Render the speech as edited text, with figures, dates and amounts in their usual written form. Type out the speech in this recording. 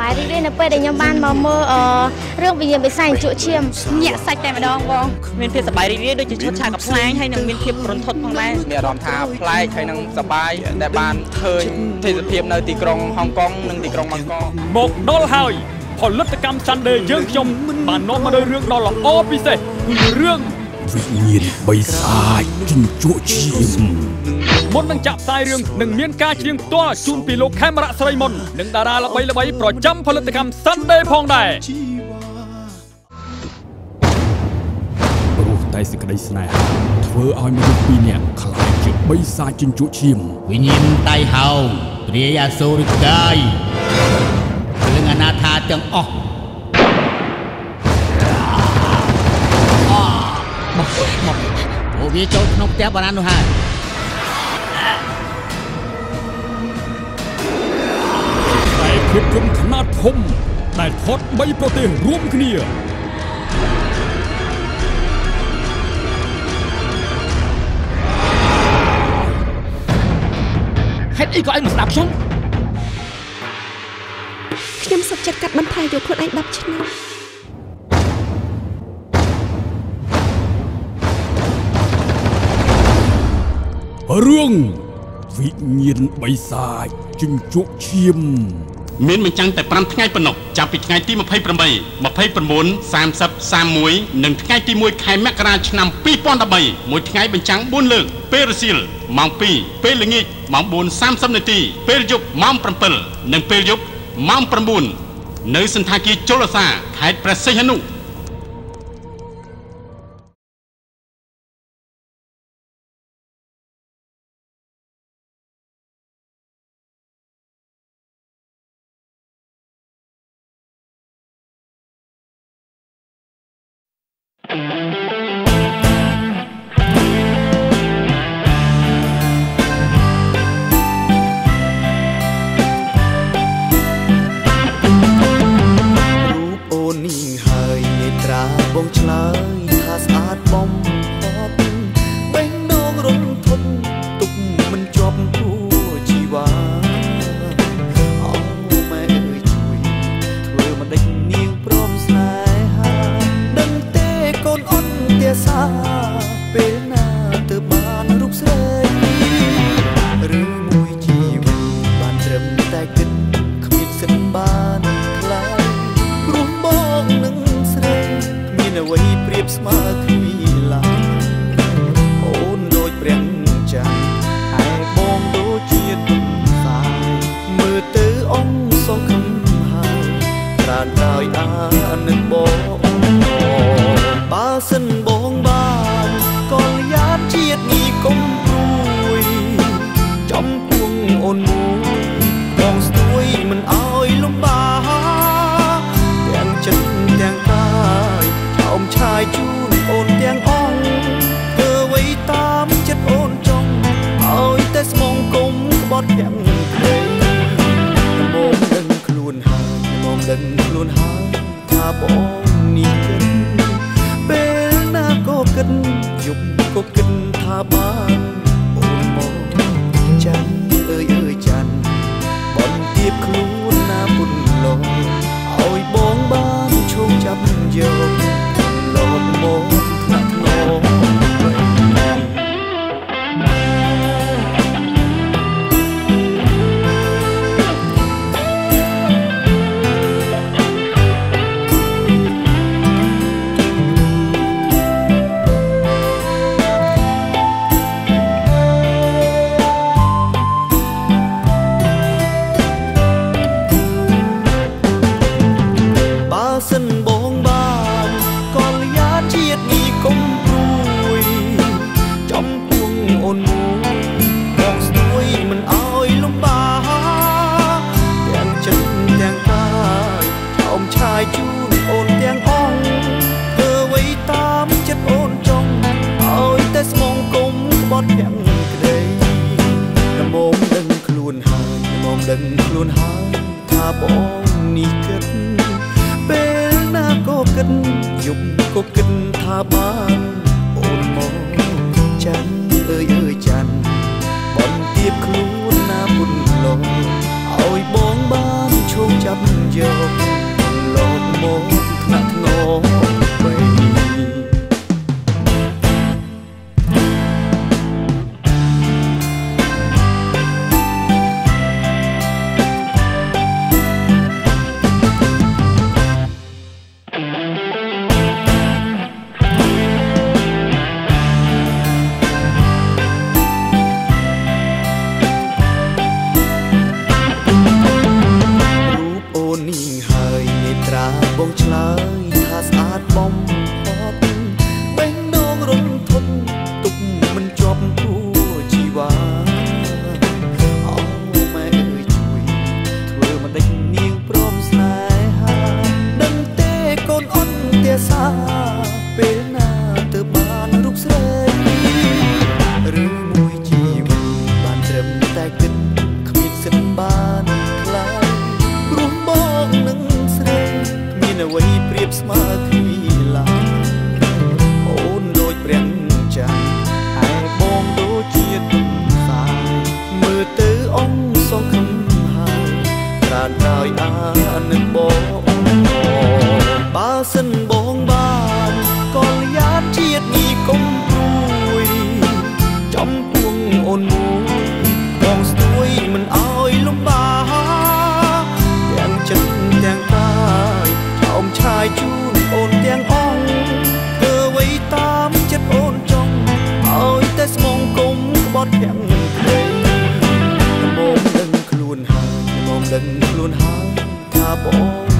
បាយរីករាយនៅពេលដែលខ្ញុំបានមកមើលរឿងវិញ្ញាណបិសាចជក់ឈាមញាក់សាច់តែម្ដងបងមានភាពសប្បាយរីករាយដូចជាឈុតឆាកកំ ខ្លាញហើយនឹងមានភាពរន្ធត់ផងដែរមានអារម្មណ៍ថាប្លែកហើយនឹងសប្បាយដែលបានឃើញទេសភាពនៅទីក្រុងហុងកុងនិងទីក្រុងបាងកកមកដល់ហើយផលិតកម្ម Sunday យើងខ្ញុំបាននាំមកនូវរឿងដ៏ល្អពិសេសគឺរឿងវិញ្ញាណបិសាចជញ្ជក់ឈាមមុននឹងចាក់ផ្សាយរឿងនឹងមានការច្រៀងផ្ទាល់ជូនពីលោកខេមរៈស្រីមុននិងតារាល្បីៗប្រចាំផលិតកម្ម Sunday ផងដែរព្រោះតែសេចក្តីស្នេហាធ្វើឲ្យមនុស្សពីរនាក់ខ្លាចជាបិសាចជញ្ជក់ឈាមវិញ្ញាណតៃហោងព្រាយអសូរិកាយរឿងអនាថាទាំងអស់មកវាចូលក្នុងផ្ទះបារាណនោះហើយតែភាពយន្តខ្នាតធំដែលថត3ប្រទេសរួមគ្នាហេតុអីក៏ឯងមិនស្ដាប់ខ្ញុំសុខចិត្តកាត់បន្ថយយកខ្លួនឯង10ឆ្នាំរឿងវិញ្ញាណបិសាចជញ្ជក់ឈាមមានបញ្ចាំងតែ5ថ្ងៃប៉ុណ្ណោះចាប់ពីថ្ងៃទី28 29 30 31និងថ្ងៃទី1ខែមករាឆ្នាំ2013មួយថ្ងៃបញ្ចាំង4លើកពេលរសៀលម៉ោង2ពេលល្ងាចម៉ោង 4:30 នាទីពេលយប់ម៉ោង 7 និងពេលយប់ម៉ោង 9នៅសន្តាគារជលសាខេត្តព្រះសីហនុខ្លួនណាពុនឡងឲ្យបងបានឈោងចាប់យក នមួយបងស្ទួយមិនអោយលំបាទាំងចិត្តទាំងកាយឆោមឆាយជូនអូនទាំងអងធ្វើអ្វីតាមចិត្តអូនចង់ឲ្យតែស្មងគុំក្បត់ទាំងព្រៃមកដឹងខ្លួនហើយមកដឹងខ្លួនហើយថាបង